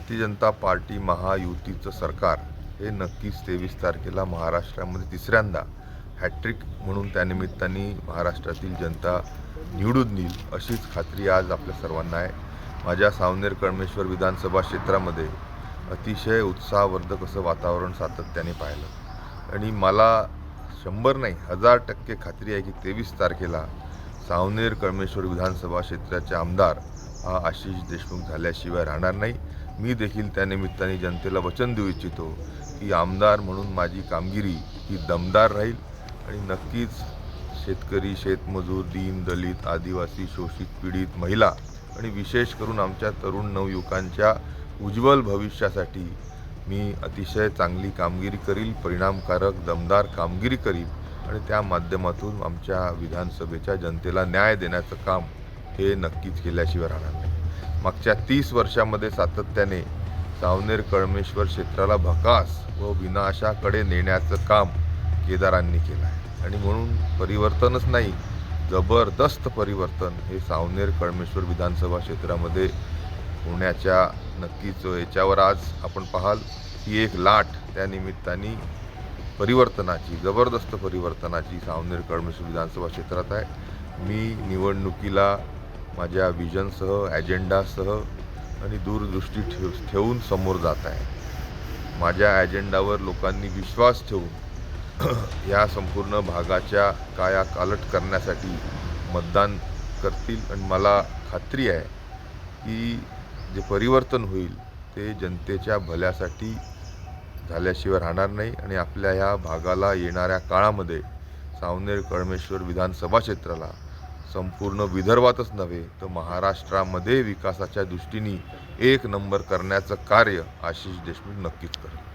Bharatiya Janata party महायुतीचं सरकार हे नक्कीच 23 तारखेला महाराष्ट्रामध्ये तिसऱ्यांदा हॅट्रिक म्हणून त्यानिमित्ताने महाराष्ट्रातील जनता निवडून येईल अशीच खात्री आज आपल्या सर्वांना आहे. माझ्या सावनेर कळमेश्वर विधानसभा क्षेत्रामध्ये अतिशय उत्साहवर्धक असं वातावरण सातत्याने पाहिलं आणि मला 100 नाही 1000% खात्री आहे की 23 तारखेला सावनेर कळमेश्वर विधानसभा क्षेत्राचे आमदार हा आशिष देशमुख झाल्याशिवाय राहणार नाही. मी देखील त्यानिमित्ताने जनतेला वचन देऊ इच्छितो की आमदार म्हणून माझी कामगिरी ही दमदार राहील आणि नक्कीच शेतकरी, शेतमजूर, दीन, दलित, आदिवासी, शोषित, पीडित, महिला आणि विशेष करून आमच्या तरुण नवयुवकांच्या उज्ज्वल भविष्यासाठी मी अतिशय चांगली कामगिरी करील, परिणामकारक दमदार कामगिरी करील आणि त्या माध्यमातून आमच्या विधानसभेच्या जनतेला न्याय देण्याचं काम हे नक्कीच केल्याशिवाय राहणार नाही. मागच्या 30 वर्षामध्ये सातत्याने सावनेर कळमेश्वर क्षेत्राला भकास व विनाशाकडे नेण्याचं काम केदारांनी केलं आहे आणि म्हणून परिवर्तनच नाही, जबरदस्त परिवर्तन हे सावनेर कळमेश्वर विधानसभा क्षेत्रामध्ये होण्याच्या नक्कीच याच्यावर आज आपण पाहाल की एक लाट त्या निमित्ताने परिवर्तनाची, जबरदस्त परिवर्तनाची सावनेर कळमेश्वर विधानसभा क्षेत्रात आहे. मी निवडणुकीला माझ्या विजनसह, ॲजेंडासह आणि दूरदृष्टी ठेवून समोर जात आहे. माझ्या ॲजेंडावर लोकांनी विश्वास ठेवून या संपूर्ण भागाच्या कायापालट करण्यासाठी मतदान करतील आणि मला खात्री आहे की जे परिवर्तन होईल ते जनतेच्या भल्यासाठी झाल्याशिवाय राहणार नाही आणि आपल्या ह्या भागाला येणाऱ्या काळामध्ये सावनेर कळमेश्वर विधानसभा क्षेत्राला संपूर्ण विदर्भातच नव्हे तर महाराष्ट्रामध्ये विकासाच्या दृष्टीने एक नंबर करण्याचं कार्य आशिष देशमुख नक्कीच करेल.